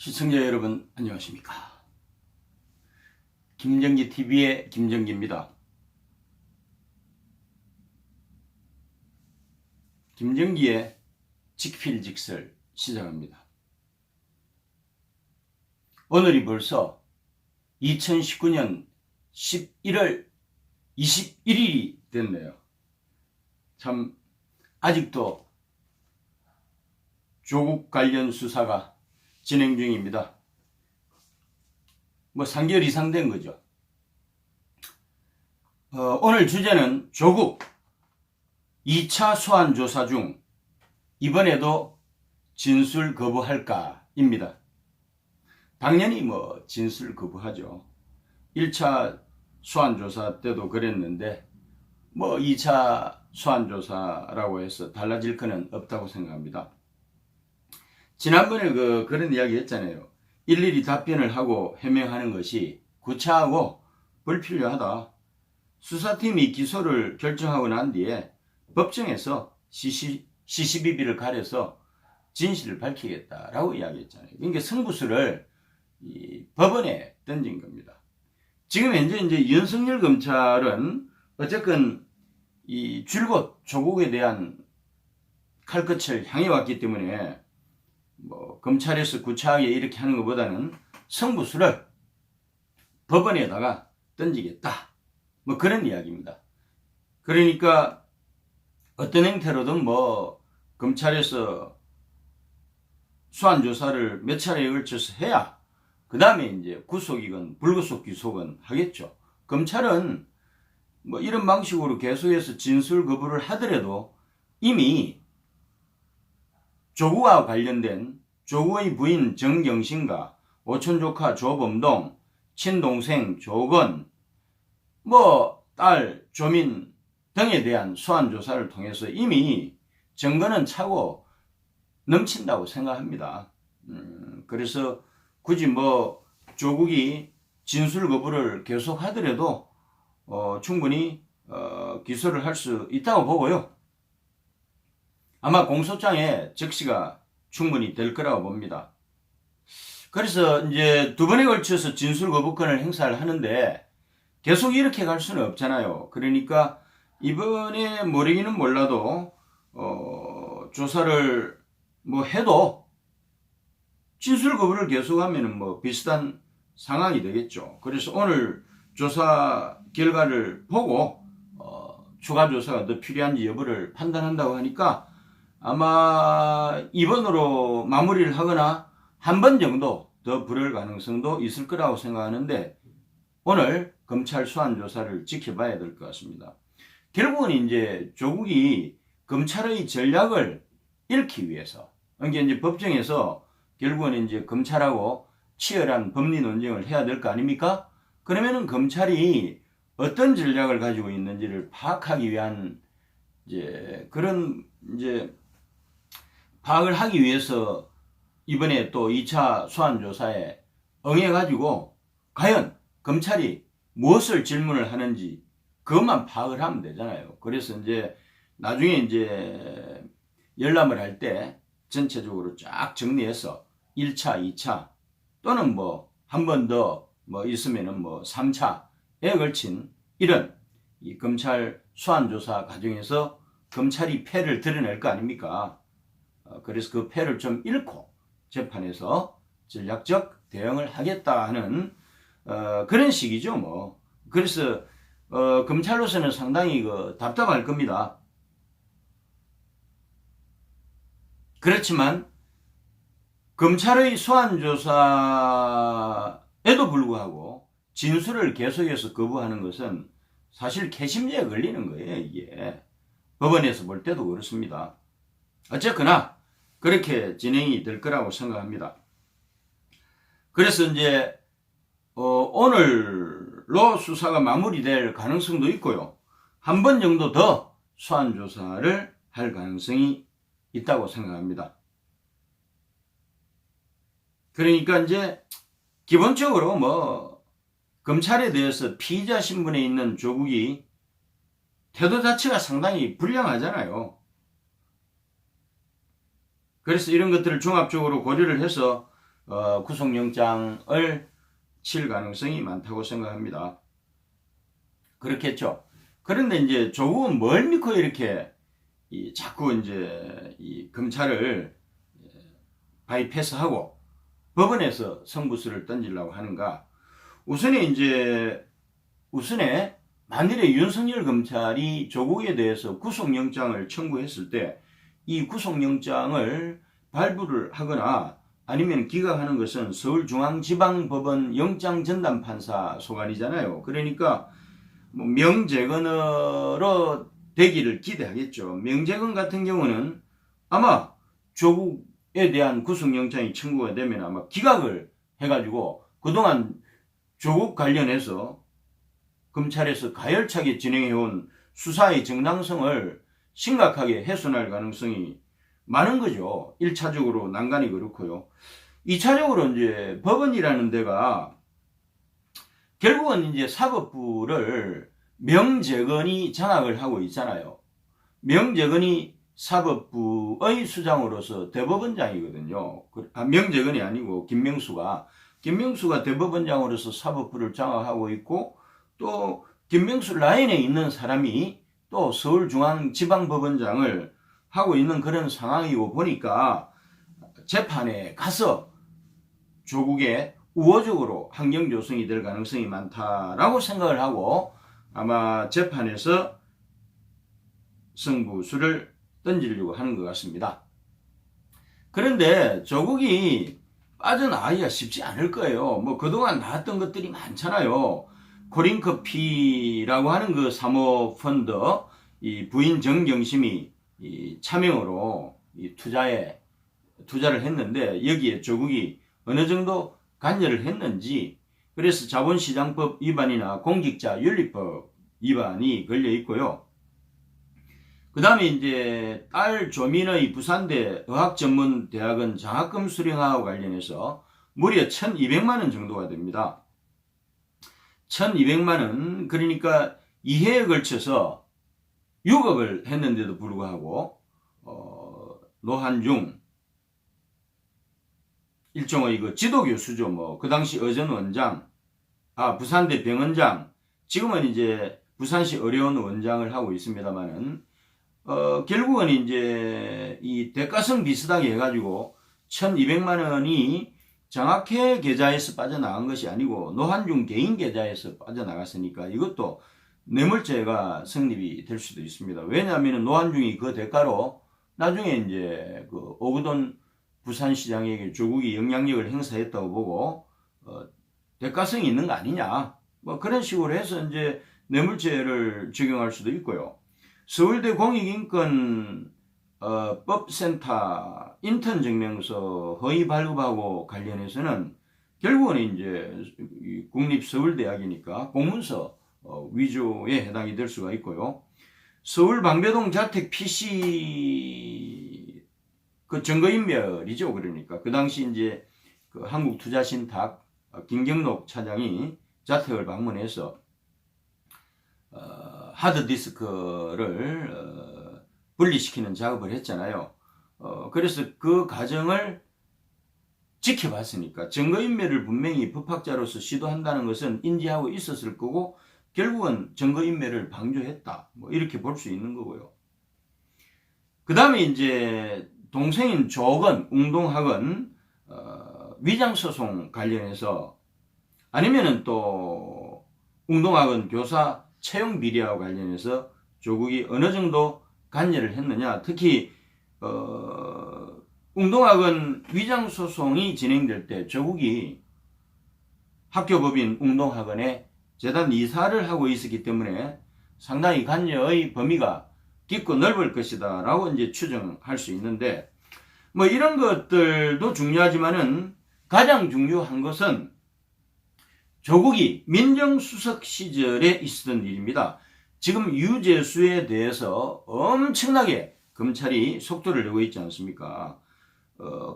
시청자 여러분 안녕하십니까. 김정기TV의 김정기입니다. 김정기의 직필직설 시작합니다. 오늘이 벌써 2019년 11월 21일이 됐네요. 참 아직도 조국 관련 수사가 진행 중입니다. 3개월 이상 된 거죠. 오늘 주제는 조국 2차 소환 조사 중 이번에도 진술 거부할까입니다. 당연히 진술 거부하죠. 1차 소환 조사 때도 그랬는데 2차 소환 조사라고 해서 달라질 거는 없다고 생각합니다. 지난번에 그런 이야기 했잖아요. 일일이 답변을 하고 해명하는 것이 구차하고 불필요하다. 수사팀이 기소를 결정하고 난 뒤에 법정에서 시시비비를 가려서 진실을 밝히겠다라고 이야기했잖아요. 그러니까 승부수를 법원에 던진 겁니다. 지금 현재 이제 윤석열 검찰은 어쨌건 줄곧 조국에 대한 칼끝을 향해 왔기 때문에 검찰에서 구차하게 이렇게 하는 것보다는 승부수를 법원에다가 던지겠다. 그런 이야기입니다. 그러니까 어떤 형태로든 검찰에서 소환조사를 몇 차례에 걸쳐서 해야 그 다음에 이제 구속이건 불구속 기소건 하겠죠. 검찰은 이런 방식으로 계속해서 진술 거부를 하더라도 이미 조국과 관련된 조국의 부인 정경심과 오촌조카 조범동, 친동생 조건, 딸 조민 등에 대한 소환조사를 통해서 이미 증거는 차고 넘친다고 생각합니다. 그래서 굳이 조국이 진술 거부를 계속 하더라도 충분히 기소를 할 수 있다고 보고요. 아마 공소장에 적시가 충분히 될 거라고 봅니다. 그래서 이제 두 번에 걸쳐서 진술 거부권을 행사를 하는데 계속 이렇게 갈 수는 없잖아요. 그러니까 이번에 모르기는 몰라도 조사를 해도 진술 거부를 계속하면은 비슷한 상황이 되겠죠. 그래서 오늘 조사 결과를 보고 추가 조사가 더 필요한지 여부를 판단한다고 하니까 아마 이번으로 마무리를 하거나 한 번 정도 더 부를 가능성도 있을 거라고 생각하는데 오늘 검찰 소환 조사를 지켜봐야 될 것 같습니다. 결국은 이제 조국이 검찰의 전략을 잃기 위해서, 그러니까 이제 법정에서 결국은 이제 검찰하고 치열한 법리 논쟁을 해야 될 거 아닙니까? 그러면은 검찰이 어떤 전략을 가지고 있는지를 파악하기 위한 그런 파악을 하기 위해서 이번에 또 2차 소환조사에 응해가지고 과연 검찰이 무엇을 질문을 하는지 그것만 파악을 하면 되잖아요. 그래서 이제 나중에 열람을 할 때 전체적으로 쫙 정리해서 1차, 2차 또는 한 번 더 있으면은 3차에 걸친 이런 이 검찰 소환조사 과정에서 검찰이 패를 드러낼 거 아닙니까? 그래서 그 패를 좀 잃고 재판에서 전략적 대응을 하겠다 하는 그런 식이죠. 그래서 검찰로서는 상당히 답답할 겁니다. 그렇지만 검찰의 소환조사에도 불구하고 진술을 계속해서 거부하는 것은 사실 캐심죄에 걸리는 거예요. 이게 법원에서 볼 때도 그렇습니다. 어쨌거나 그렇게 진행이 될 거라고 생각합니다. 그래서 이제 오늘로 수사가 마무리될 가능성도 있고요. 한 번 정도 더 소환 조사를 할 가능성이 있다고 생각합니다. 그러니까 이제 기본적으로 검찰에 대해서 피의자 신분에 있는 조국이 태도 자체가 상당히 불량하잖아요. 그래서 이런 것들을 종합적으로 고려를 해서 구속영장을 칠 가능성이 많다고 생각합니다. 그렇겠죠. 그런데 이제 조국은 뭘 믿고 이렇게 자꾸 이제 이 검찰을 바이패스하고 법원에서 승부수를 던지려고 하는가? 우선에 만일에 윤석열 검찰이 조국에 대해서 구속영장을 청구했을 때 이 구속영장을 발부를 하거나 아니면 기각하는 것은 서울중앙지방법원 영장전담판사 소관이잖아요. 그러니까 뭐 명재건으로 되기를 기대하겠죠. 명재건 같은 경우는 아마 조국에 대한 구속영장이 청구가 되면 아마 기각을 해가지고 그동안 조국 관련해서 검찰에서 가열차게 진행해온 수사의 정당성을 심각하게 훼손할 가능성이 많은 거죠. 1차적으로 난간이 그렇고요. 2차적으로 이제 법원이라는 데가 결국은 이제 사법부를 명재건이 장악을 하고 있잖아요. 명재건이 사법부의 수장으로서 대법원장이거든요. 명재건이 아니고 김명수가 대법원장으로서 사법부를 장악하고 있고 또 김명수 라인에 있는 사람이 또 서울중앙지방법원장을 하고 있는 그런 상황이고 보니까 재판에 가서 조국에 우호적으로 환경 조성이 될 가능성이 많다라고 생각을 하고 아마 재판에서 승부수를 던지려고 하는 것 같습니다. 그런데 조국이 빠져나가기가 쉽지 않을 거예요. 뭐 그동안 나왔던 것들이 많잖아요. 코린커피라고 하는 그 사모펀드 이 부인 정경심이 이 차명으로 이 투자를 했는데 여기에 조국이 어느 정도 관여를 했는지 그래서 자본시장법 위반이나 공직자윤리법 위반이 걸려 있고요. 그 다음에 이제 딸 조민의 부산대 의학전문대학원 장학금 수령하고 관련해서 무려 1200만원 정도가 됩니다. 1200만원, 그러니까 2회에 걸쳐서 6억을 했는데도 불구하고 노한중 일종의 그 지도교수죠. 뭐 그 당시 어전 원장, 부산대 병원장, 지금은 이제 부산시 의료원 원장을 하고 있습니다만은 결국은 이제 이 대가성 비슷하게 해가지고 1200만 원이 장학회 계좌에서 빠져나간 것이 아니고 노한중 개인 계좌에서 빠져나갔으니까 이것도 뇌물죄가 성립이 될 수도 있습니다. 왜냐하면 노한중이 그 대가로 나중에 이제 그 오거돈 부산시장에게 조국이 영향력을 행사했다고 보고 대가성이 있는 거 아니냐 뭐 그런 식으로 해서 이제 뇌물죄를 적용할 수도 있고요. 서울대 공익인권 법센터 인턴 증명서 허위 발급하고 관련해서는 결국은 이제 국립서울대학이니까 공문서 위조에 해당이 될 수가 있고요. 서울 방배동 자택 PC 그 증거인멸이죠. 그러니까 그 당시 이제 그 한국투자신탁 김경록 차장이 자택을 방문해서 하드디스크를 분리시키는 작업을 했잖아요. 그래서 그 과정을 지켜봤으니까 증거인멸을 분명히 법학자로서 시도한다는 것은 인지하고 있었을 거고 결국은 증거인멸을 방조했다. 뭐 이렇게 볼 수 있는 거고요. 그 다음에 이제 동생인 조건, 웅동학은 위장소송 관련해서 아니면은 또 웅동학은 교사 채용 비리와 관련해서 조국이 어느 정도 관여를 했느냐. 특히 웅동학은 위장소송이 진행될 때 조국이 학교법인 웅동학원에 재단 이사를 하고 있었기 때문에 상당히 관여의 범위가 깊고 넓을 것이다 라고 이제 추정할 수 있는데 뭐 이런 것들도 중요하지만은 가장 중요한 것은 조국이 민정수석 시절에 있었던 일입니다. 지금 유재수에 대해서 엄청나게 검찰이 속도를 내고 있지 않습니까?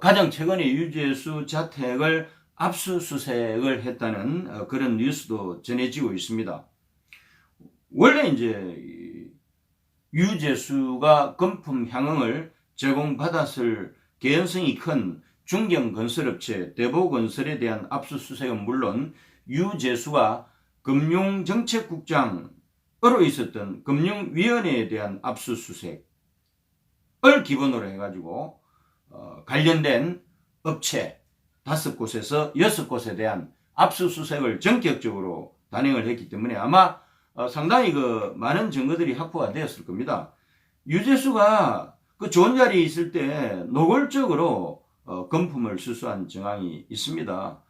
가장 최근에 유재수 자택을 압수수색을 했다는 그런 뉴스도 전해지고 있습니다. 원래 이제 유재수가 금품 향응을 제공받았을 개연성이 큰 중경건설업체 대보건설에 대한 압수수색은 물론 유재수가 금융정책국장으로 있었던 금융위원회에 대한 압수수색을 기본으로 해가지고 관련된 업체 5곳에서 6곳에 대한 압수수색을 전격적으로 단행을 했기 때문에 아마 상당히 많은 증거들이 확보가 되었을 겁니다. 유재수가 그 좋은 자리에 있을 때 노골적으로 금품을 수수한 정황이 있습니다.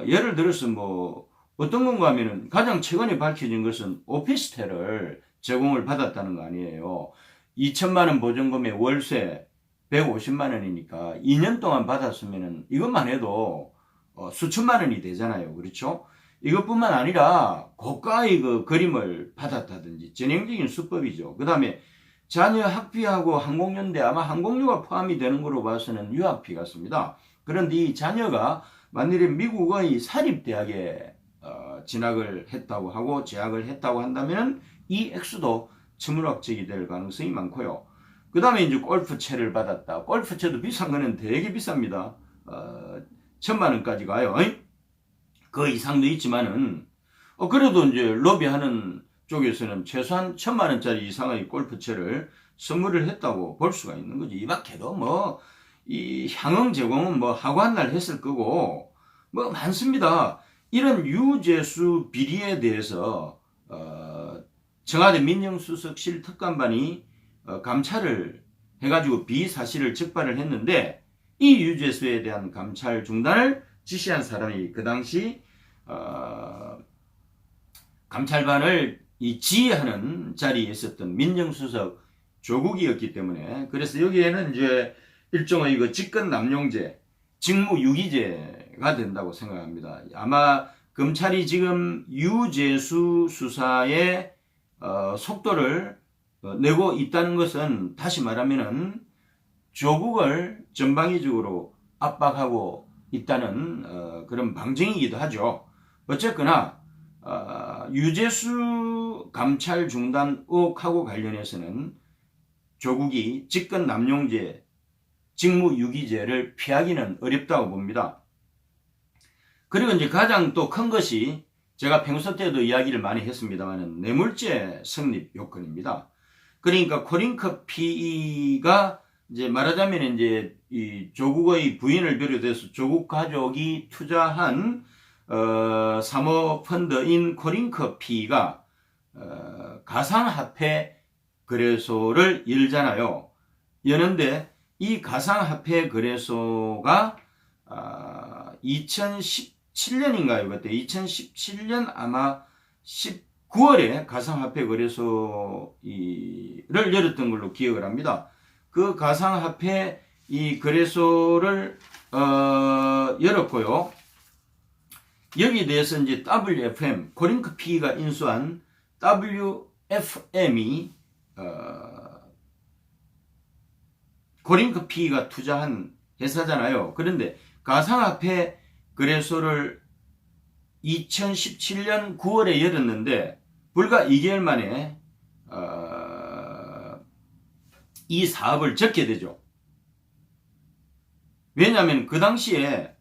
예를 들어서 어떤 건가 하면은 가장 최근에 밝혀진 것은 오피스텔을 제공을 받았다는 거 아니에요. 2천만 원 보증금의 월세 150만 원이니까 2년 동안 받았으면은 이것만 해도 수천만 원이 되잖아요. 그렇죠? 이것뿐만 아니라 고가의 그림을 받았다든지 전형적인 수법이죠. 그 다음에 자녀 학비하고 항공료인데 아마 항공료가 포함이 되는 걸로 봐서는 유학비 같습니다. 그런데 이 자녀가 만일에 미국의 사립대학에 진학을 했다고 하고 재학을 했다고 한다면 이 액수도 천문학적이 될 가능성이 많고요. 그 다음에 이제 골프채를 받았다. 골프채도 비싼 거는 되게 비쌉니다. 1,000만 원까지 가요. 그 이상도 있지만은 그래도 이제 로비하는 쪽에서는 최소한 1,000만 원짜리 이상의 골프채를 선물을 했다고 볼 수가 있는 거지. 이 밖에도 이 향응 제공은 하고 한 날 했을 거고 많습니다. 이런 유재수 비리에 대해서 청와대 민정수석실 특감반이 감찰을 해가지고 비사실을 적발을 했는데 이 유재수에 대한 감찰 중단을 지시한 사람이 그 당시 감찰반을 지휘하는 자리에 있었던 민정수석 조국이었기 때문에 그래서 여기에는 이제 일종의 직권남용죄, 직무유기죄가 된다고 생각합니다. 아마 검찰이 지금 유재수 수사의 속도를 내고 있다는 것은 다시 말하면은 조국을 전방위적으로 압박하고 있다는 그런 방증이기도 하죠. 어쨌거나 유재수 감찰 중단 의혹하고 관련해서는 조국이 직권남용죄, 직무유기죄를 피하기는 어렵다고 봅니다. 그리고 이제 가장 또 큰 것이 제가 평소 때도 이야기를 많이 했습니다만 뇌물죄 성립 요건입니다. 그러니까 코링크 PE가 이제 말하자면 이제 이 조국의 부인을 비롯해서 조국 가족이 투자한 사모펀드인 코링크 PE가 가상화폐 거래소를 열잖아요. 여는데 이 가상화폐 거래소가 2017년인가요? 그때 2017년 아마 19월에 가상화폐 거래소를 열었던 걸로 기억을 합니다. 그 가상화폐 이 거래소를 열었고요. 여기에 대해서 이제 WFM 코링크 PE가 인수한 WFM이 코링크 PE가 투자한 회사잖아요. 그런데 가상화폐 거래소를 2017년 9월에 열었는데 불과 2개월 만에 이 사업을 접게 되죠. 왜냐하면 그 당시에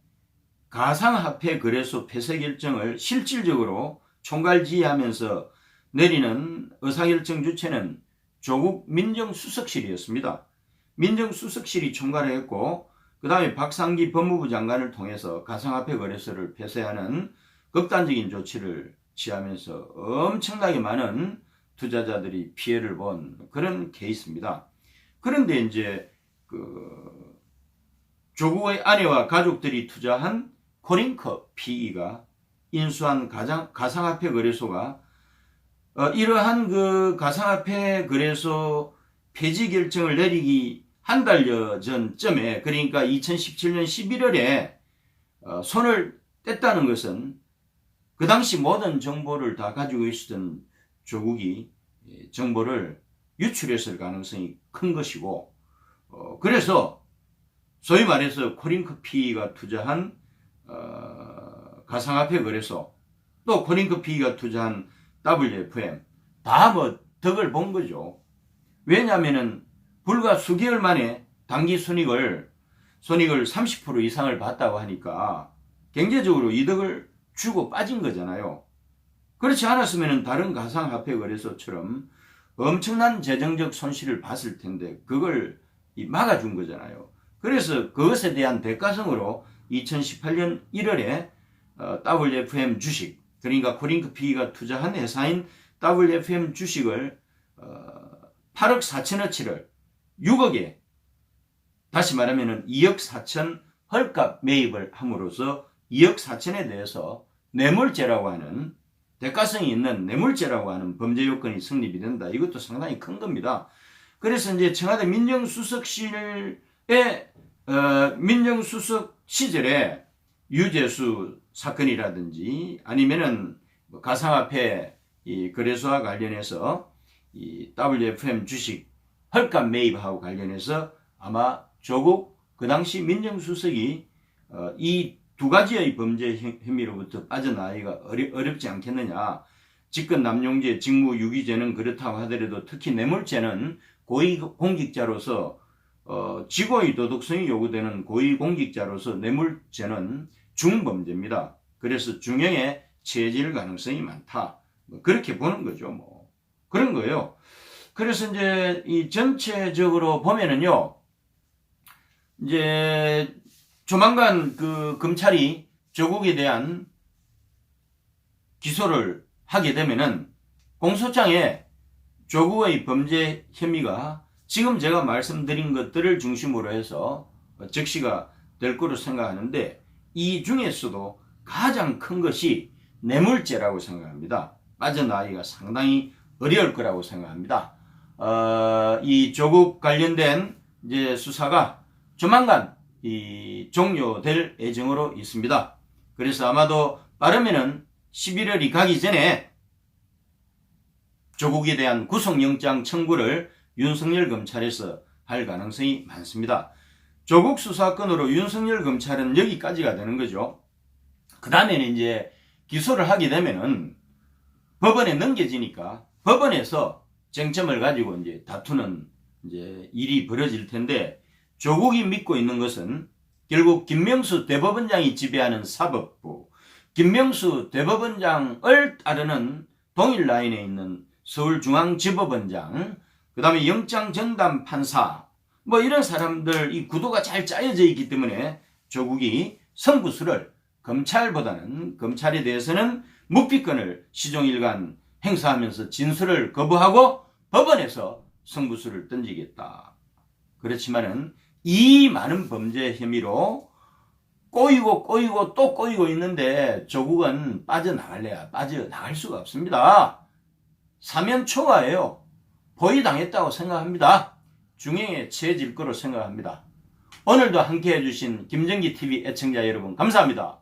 가상화폐 거래소 폐쇄 결정을 실질적으로 총괄지휘하면서 내리는 의사결정 주체는 조국 민정수석실이었습니다. 민정수석실이 총괄을 했고 그 다음에 박상기 법무부 장관을 통해서 가상화폐 거래소를 폐쇄하는 극단적인 조치를 취하면서 엄청나게 많은 투자자들이 피해를 본 그런 케이스입니다. 그런데 이제 조국의 아내와 가족들이 투자한 코링크 PE가 인수한 가상화폐 거래소가 이러한 그 가상화폐 거래소 폐지 결정을 내리기 한 달여 전쯤에 그러니까 2017년 11월에 손을 뗐다는 것은 그 당시 모든 정보를 다 가지고 있었던 조국이 정보를 유출했을 가능성이 큰 것이고 그래서 소위 말해서 코링크 PE가 투자한 가상화폐 거래소 또 코링크 PE가 투자한 WFM 다 덕을 본 거죠. 왜냐하면은 불과 수개월 만에 당기 순이익을 손익을 30% 이상을 봤다고 하니까 경제적으로 이득을 주고 빠진 거잖아요. 그렇지 않았으면 다른 가상화폐 거래소처럼 엄청난 재정적 손실을 봤을 텐데 그걸 막아준 거잖아요. 그래서 그것에 대한 대가성으로 2018년 1월에 WFM 주식, 그러니까 코링크피가 투자한 회사인 WFM 주식을 8억 4천어치를 6억에, 다시 말하면 2억 4천 헐값 매입을 함으로써 2억 4천에 대해서 뇌물죄라고 하는, 대가성이 있는 뇌물죄라고 하는 범죄 요건이 성립이 된다. 이것도 상당히 큰 겁니다. 그래서 이제 청와대 민정수석실의 민정수석 시절에 유재수 사건이라든지 아니면은 가상화폐 이 거래소와 관련해서 이 WFM 주식 헐값 매입하고 관련해서 아마 조국 그 당시 민정수석이 이 두 가지의 범죄 혐의로부터 빠져나가기가 어렵지 않겠느냐. 직권 남용죄, 직무유기죄는 그렇다고 하더라도 특히 뇌물죄는 고위공직자로서 직고의 도덕성이 요구되는 고위공직자로서 뇌물죄는 중범죄입니다. 그래서 중형에 처해질 가능성이 많다. 뭐 그렇게 보는 거죠. 뭐 그런 거예요. 그래서 이제 이 전체적으로 보면은요, 이제 조만간 그 검찰이 조국에 대한 기소를 하게 되면은 공소장에 조국의 범죄 혐의가 지금 제가 말씀드린 것들을 중심으로 해서 적시가 될 거로 생각하는데, 이 중에서도 가장 큰 것이 뇌물죄라고 생각합니다. 빠져나가기가 상당히 어려울 거라고 생각합니다. 이 조국 관련된 이제 수사가 조만간 종료될 예정으로 있습니다. 그래서 아마도 빠르면은 11월이 가기 전에 조국에 대한 구속영장 청구를 윤석열 검찰에서 할 가능성이 많습니다. 조국 수사건으로 윤석열 검찰은 여기까지가 되는 거죠. 그 다음에는 이제 기소를 하게 되면은 법원에 넘겨지니까 법원에서 쟁점을 가지고 이제 다투는 이제 일이 벌어질 텐데, 조국이 믿고 있는 것은 결국 김명수 대법원장이 지배하는 사법부, 김명수 대법원장을 따르는 동일 라인에 있는 서울중앙지법원장, 그 다음에 영장전담 판사, 뭐 이런 사람들 이 구도가 잘 짜여져 있기 때문에 조국이 승부수를, 검찰보다는 검찰에 대해서는 묵비권을 시종일관 행사하면서 진술을 거부하고 법원에서 승부수를 던지겠다. 그렇지만은 이 많은 범죄 혐의로 꼬이고 또 꼬이고 있는데 조국은 빠져나갈래야 빠져나갈 수가 없습니다. 사면초가예요. 포위당했다고 생각합니다. 중형에 처해질 거로 생각합니다. 오늘도 함께 해주신 김정기TV 애청자 여러분 감사합니다.